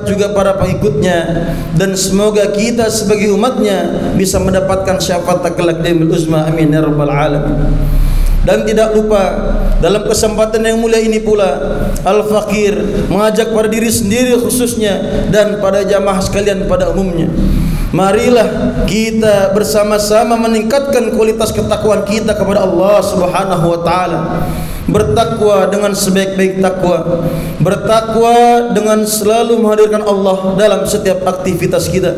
juga para pengikutnya, dan semoga kita sebagai umatnya bisa mendapatkan syafaat kelak di yaumil uzma. Amin ya rabbal alamin. Dan tidak lupa dalam kesempatan yang mulia ini pula Al-Fakir mengajak pada diri sendiri khususnya dan pada jamaah sekalian pada umumnya, marilah kita bersama-sama meningkatkan kualitas ketakwaan kita kepada Allah Subhanahu wa taala. Bertakwa dengan sebaik-baik takwa, bertakwa dengan selalu menghadirkan Allah dalam setiap aktivitas kita,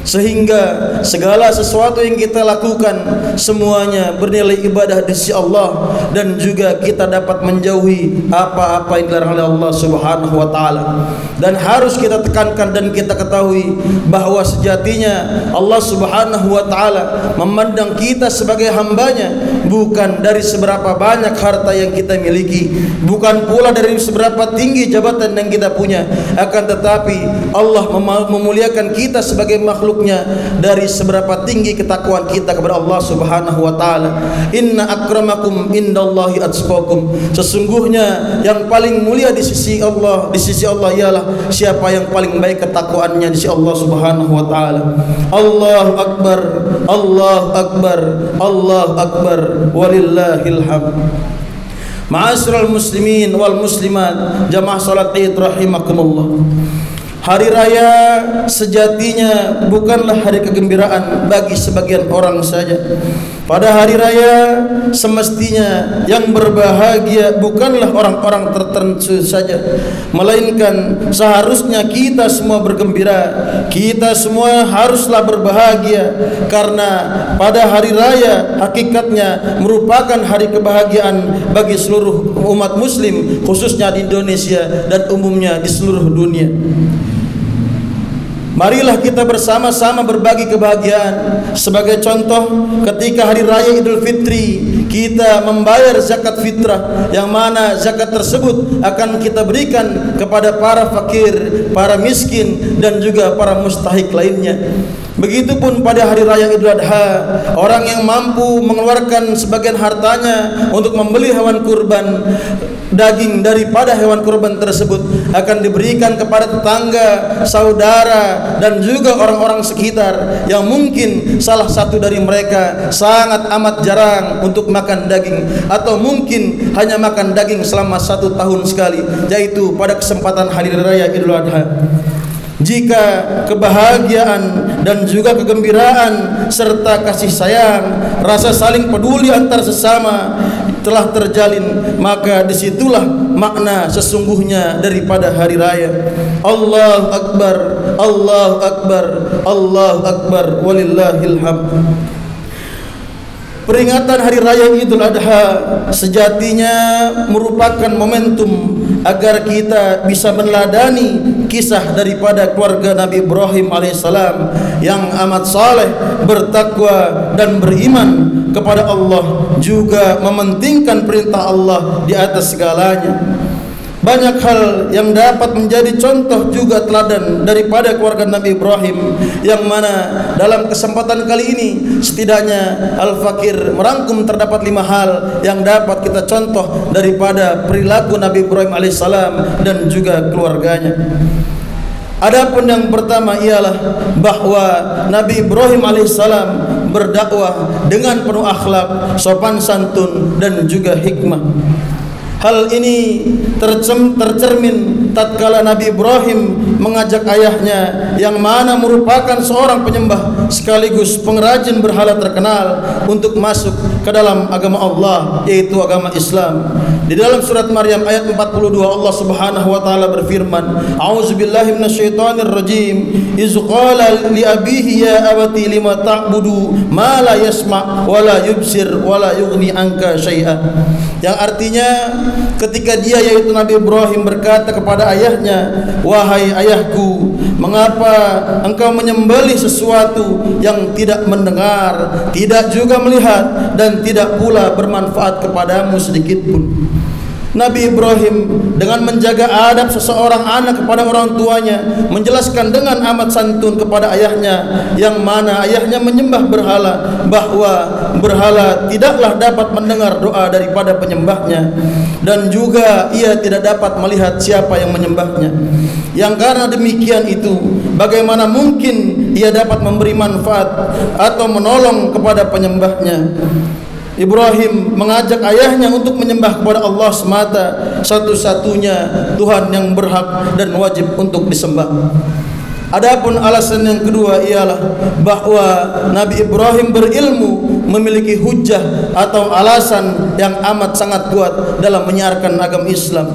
sehingga segala sesuatu yang kita lakukan semuanya bernilai ibadah di sisi Allah, dan juga kita dapat menjauhi apa-apa yang dilarang oleh Allah Subhanahu wa taala. Dan harus kita tekankan dan kita ketahui bahwa sejatinya Allah Subhanahu wa taala memandang kita sebagai hambanya bukan dari seberapa banyak harta yang kita miliki, bukan pula dari seberapa tinggi jabatan yang kita punya, akan tetapi Allah memuliakan kita sebagai makhluknya dari seberapa tinggi ketakwaan kita kepada Allah Subhanahu wa taala. Inna akramakum indallahi atqakum. Sesungguhnya yang paling mulia di sisi Allah ialah siapa yang paling baik ketakwaannya di sisi Allah Subhanahu wa taala. Allahu akbar, Allahu akbar, Allahu akbar, walillahil hamd. Ma'asyiral muslimin wal muslimat, jamaah salat Id rahimakumullah. Hari raya sejatinya bukanlah hari kegembiraan bagi sebagian orang saja. Pada hari raya semestinya yang berbahagia bukanlah orang-orang tertentu saja, melainkan seharusnya kita semua bergembira. Kita semua haruslah berbahagia, karena pada hari raya hakikatnya merupakan hari kebahagiaan bagi seluruh umat muslim, khususnya di Indonesia dan umumnya di seluruh dunia. Marilah kita bersama-sama berbagi kebahagiaan. Sebagai contoh, ketika hari raya Idul Fitri kita membayar zakat fitrah, yang mana zakat tersebut akan kita berikan kepada para fakir, para miskin, dan juga para mustahik lainnya. Begitupun pada hari raya Idul Adha, orang yang mampu mengeluarkan sebagian hartanya untuk membeli hewan kurban, daging daripada hewan kurban tersebut akan diberikan kepada tetangga, saudara, dan juga orang-orang sekitar yang mungkin salah satu dari mereka sangat amat jarang untuk makan daging, atau mungkin hanya makan daging selama 1 tahun sekali, yaitu pada kesempatan hari raya Idul Adha. Jika kebahagiaan dan juga kegembiraan serta kasih sayang, rasa saling peduli antar sesama telah terjalin, maka disitulah makna sesungguhnya daripada hari raya. Allahu akbar, Allahu akbar, Allahu akbar, walillahil hamd. Peringatan hari raya Idul Adha sejatinya merupakan momentum agar kita bisa meneladani kisah daripada keluarga Nabi Ibrahim alaihissalam yang amat saleh, bertakwa dan beriman kepada Allah, juga mementingkan perintah Allah di atas segalanya. Banyak hal yang dapat menjadi contoh juga teladan daripada keluarga Nabi Ibrahim, yang mana dalam kesempatan kali ini setidaknya Al-Fakir merangkum terdapat 5 hal yang dapat kita contoh daripada perilaku Nabi Ibrahim alaihissalam dan juga keluarganya. Adapun yang pertama ialah bahwa Nabi Ibrahim alaihissalam berdakwah dengan penuh akhlak, sopan santun, dan juga hikmah. Hal ini tercermin tatkala Nabi Ibrahim mengajak ayahnya, yang mana merupakan seorang penyembah sekaligus pengrajin berhala terkenal, untuk masuk ke dalam agama Allah, yaitu agama Islam. Di dalam surat Maryam ayat 42 Allah Subhanahu wa taala berfirman, A'udzubillahi minasyaitonir rajim. Iz qala li abihi ya abati lima ta'budu ma la yasma' wa la yubsir wa la yughni anka syai'a. Yang artinya ketika dia, yaitu Nabi Ibrahim, berkata kepada ayahnya, wahai ayahku, mengapa engkau menyembelih sesuatu yang tidak mendengar, tidak juga melihat, dan tidak pula bermanfaat kepadamu sedikit pun. Nabi Ibrahim dengan menjaga adab seseorang anak kepada orang tuanya, menjelaskan dengan amat santun kepada ayahnya, yang mana ayahnya menyembah berhala, bahwa berhala tidaklah dapat mendengar doa daripada penyembahnya, dan juga ia tidak dapat melihat siapa yang menyembahnya. Yang karena demikian itu, bagaimana mungkin ia dapat memberi manfaat atau menolong kepada penyembahnya? Ibrahim mengajak ayahnya untuk menyembah kepada Allah semata, satu-satunya Tuhan yang berhak dan wajib untuk disembah. Adapun alasan yang kedua ialah bahwa Nabi Ibrahim berilmu, memiliki hujjah atau alasan yang amat sangat kuat dalam menyiarkan agama Islam.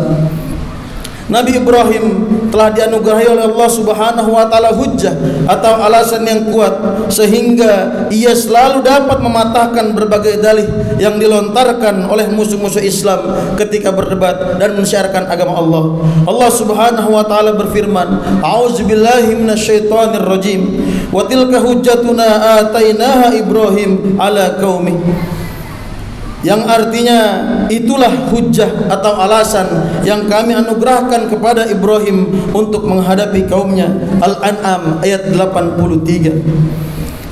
Nabi Ibrahim telah dianugerahi oleh Allah Subhanahu wa taala hujjah atau alasan yang kuat, sehingga ia selalu dapat mematahkan berbagai dalih yang dilontarkan oleh musuh-musuh Islam ketika berdebat dan mensiarkan agama Allah. Allah Subhanahu wa taala berfirman, "A'udzubillahi minasyaitonir rajim. Wa tilka hujjatuna atainaha Ibrahim ala qaumi." Yang artinya itulah hujjah atau alasan yang kami anugerahkan kepada Ibrahim untuk menghadapi kaumnya. Al-An'am ayat 83.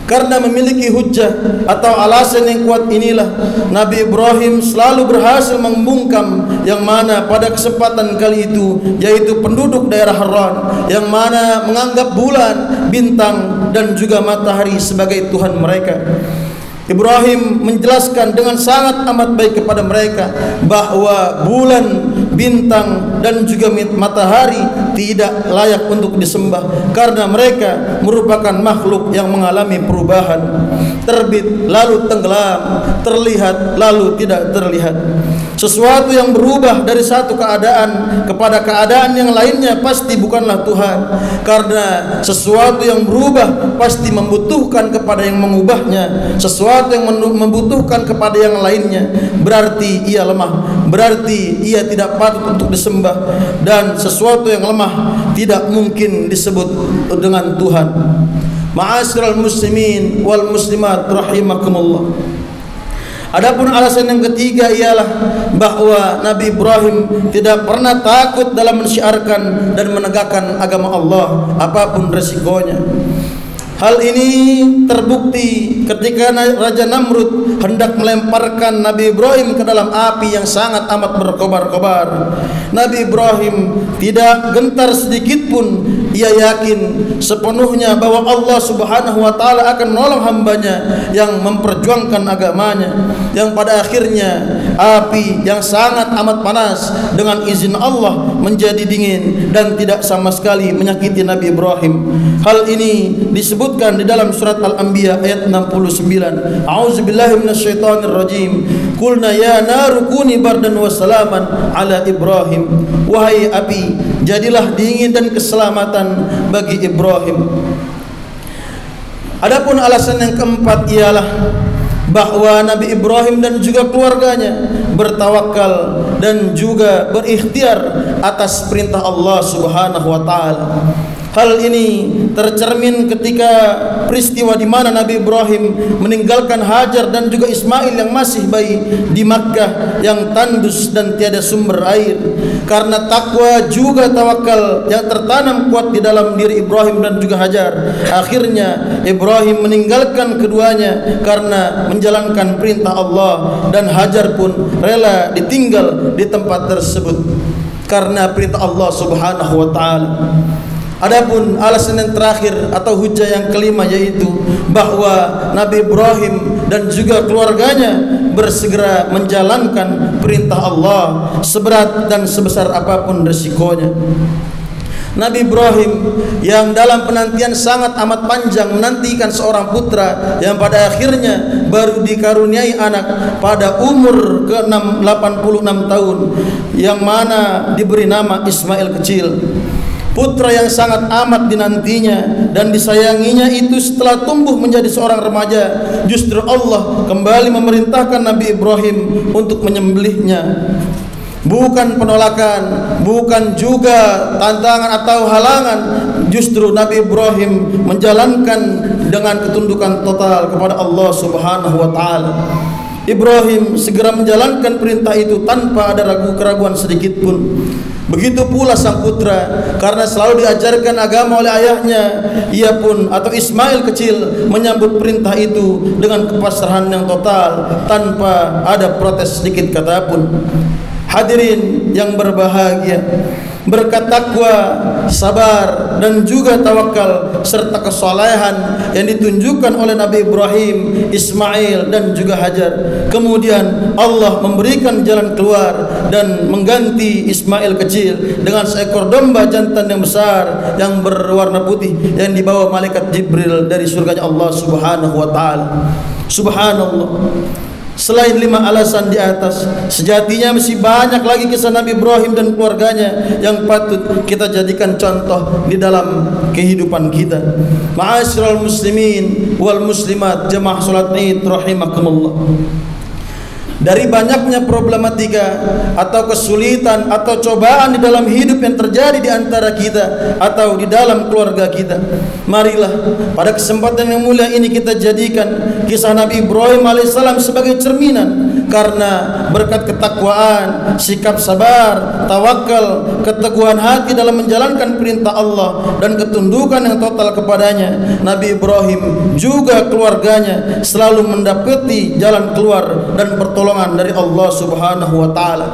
Karena memiliki hujjah atau alasan yang kuat inilah Nabi Ibrahim selalu berhasil membungkam yang mana pada kesempatan kali itu, yaitu penduduk daerah Haran, yang mana menganggap bulan, bintang dan juga matahari sebagai Tuhan mereka. Ibrahim menjelaskan dengan sangat amat baik kepada mereka bahwa bulan, bintang dan juga matahari tidak layak untuk disembah, karena mereka merupakan makhluk yang mengalami perubahan, terbit lalu tenggelam, terlihat lalu tidak terlihat. Sesuatu yang berubah dari satu keadaan kepada keadaan yang lainnya pasti bukanlah Tuhan, karena sesuatu yang berubah pasti membutuhkan kepada yang mengubahnya. Sesuatu yang membutuhkan kepada yang lainnya berarti ia lemah, berarti ia tidak patut untuk disembah, dan sesuatu yang lemah tidak mungkin disebut dengan Tuhan. Ma'asyiral muslimin wal muslimat rahimakumullah. Adapun alasan yang ketiga ialah bahwa Nabi Ibrahim tidak pernah takut dalam mensyiarkan dan menegakkan agama Allah apapun resikonya. Hal ini terbukti ketika Raja Namrud hendak melemparkan Nabi Ibrahim ke dalam api yang sangat amat berkobar-kobar. Nabi Ibrahim tidak gentar sedikit pun. Ia yakin sepenuhnya bahwa Allah Subhanahu wa taala akan menolong hambanya yang memperjuangkan agamanya, yang pada akhirnya api yang sangat amat panas dengan izin Allah menjadi dingin dan tidak sama sekali menyakiti Nabi Ibrahim. Hal ini disebutkan di dalam surat Al-Anbiya ayat 69. A'udzubillahi minasyaitonir rajim. Qulna ya naru kuni bardan wa salaman ala Ibrahim. Wahai api, jadilah dingin dan keselamatan bagi Ibrahim. Adapun alasan yang keempat ialah bahwa Nabi Ibrahim dan juga keluarganya bertawakal dan juga berikhtiar atas perintah Allah Subhanahu wa taala. Hal ini tercermin ketika peristiwa di mana Nabi Ibrahim meninggalkan Hajar dan juga Ismail yang masih bayi di Makkah yang tandus dan tiada sumber air. Karena takwa juga tawakal yang tertanam kuat di dalam diri Ibrahim dan juga Hajar, akhirnya Ibrahim meninggalkan keduanya karena menjalankan perintah Allah, dan Hajar pun rela ditinggal di tempat tersebut karena perintah Allah Subhanahu wa taala. Adapun alasan yang terakhir atau hujah yang kelima yaitu bahwa Nabi Ibrahim dan juga keluarganya bersegera menjalankan perintah Allah seberat dan sebesar apapun resikonya. Nabi Ibrahim yang dalam penantian sangat amat panjang menantikan seorang putra yang pada akhirnya baru dikaruniai anak pada umur ke-86 tahun, yang mana diberi nama Ismail kecil. Putra yang sangat amat dinantinya dan disayanginya itu setelah tumbuh menjadi seorang remaja, justru Allah kembali memerintahkan Nabi Ibrahim untuk menyembelihnya. Bukan penolakan, bukan juga tantangan atau halangan, justru Nabi Ibrahim menjalankan dengan ketundukan total kepada Allah Subhanahu wa taala. Ibrahim segera menjalankan perintah itu tanpa ada keraguan sedikit pun. Begitu pula sang putra, karena selalu diajarkan agama oleh ayahnya, ia pun atau Ismail kecil menyambut perintah itu dengan kepasrahan yang total tanpa ada protes sedikit kata pun. Hadirin yang berbahagia, berkat takwa, sabar dan juga tawakal serta kesolehan yang ditunjukkan oleh Nabi Ibrahim, Ismail dan juga Hajar, kemudian Allah memberikan jalan keluar dan mengganti Ismail kecil dengan seekor domba jantan yang besar yang berwarna putih yang dibawa malaikat Jibril dari surganya Allah Subhanahu wa taala. Subhanallah. Selain 5 alasan di atas, sejatinya masih banyak lagi kisah Nabi Ibrahim dan keluarganya yang patut kita jadikan contoh di dalam kehidupan kita. Ma'asyiral muslimin wal muslimat, jemaah salat Id rahimakumullah. Dari banyaknya problematika atau kesulitan atau cobaan di dalam hidup yang terjadi di antara kita atau di dalam keluarga kita, marilah pada kesempatan yang mulia ini kita jadikan kisah Nabi Ibrahim alaihissalam sebagai cerminan, karena berkat ketakwaan, sikap sabar, tawakal, keteguhan hati dalam menjalankan perintah Allah dan ketundukan yang total kepadanya, Nabi Ibrahim juga keluarganya selalu mendapati jalan keluar dan pertolongan dari Allah Subhanahu wa taala.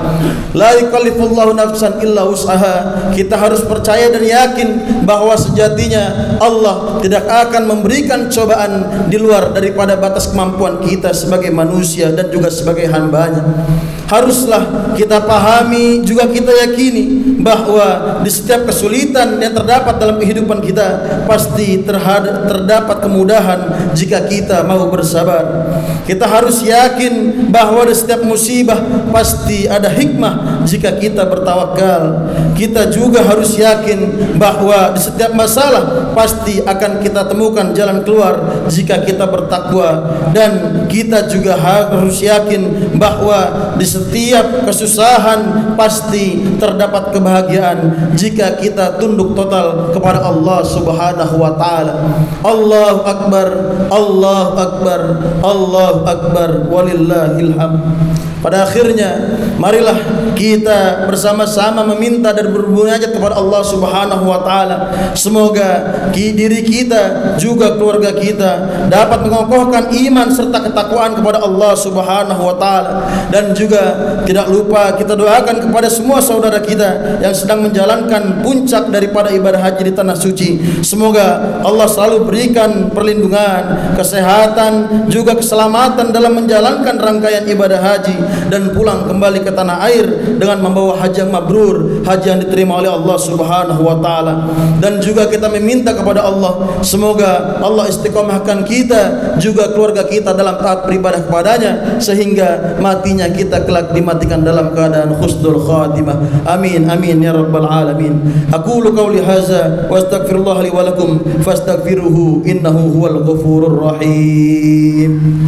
La yukallifullahu nafsan illa wus'aha. Kita harus percaya dan yakin bahwa sejatinya Allah tidak akan memberikan cobaan di luar daripada batas kemampuan kita sebagai manusia dan juga sebagai hamba-Nya. Haruslah kita pahami, juga kita yakini bahwa di setiap kesulitan yang terdapat dalam kehidupan kita pasti terdapat kemudahan jika kita mau bersabar. Kita harus yakin bahwa di setiap musibah pasti ada hikmah jika kita bertawakal. Kita juga harus yakin bahwa di setiap masalah pasti akan kita temukan jalan keluar jika kita bertakwa. Dan kita juga harus yakin bahwa di setiap kesusahan pasti terdapat kebahagiaan jika kita tunduk total kepada Allah Subhanahu wa taala. Allahu akbar, Allahu akbar, Allahu akbar, walillahil hamd. Pada akhirnya marilah kita bersama-sama meminta dan bermunajat kepada Allah Subhanahu wa taala, semoga diri kita juga keluarga kita dapat mengokohkan iman serta ketakwaan kepada Allah Subhanahu wa taala. Dan juga tidak lupa kita doakan kepada semua saudara kita yang sedang menjalankan puncak daripada ibadah haji di tanah suci, semoga Allah selalu berikan perlindungan, kesehatan, juga keselamatan dalam menjalankan rangkaian ibadah haji dan pulang kembali ke tanah air dengan membawa haji yang mabrur, haji yang diterima oleh Allah Subhanahu wa taala. Dan juga kita meminta kepada Allah, semoga Allah istiqomahkan kita juga keluarga kita dalam taat beribadah kepadanya sehingga matinya kita kelak dimatikan dalam keadaan husnul khatimah. Amin amin ya rabbal alamin. Aqulu qauli hadza wa astaghfirullah li wa lakum fastaghfiruhu innahu huwal ghafurur rahim.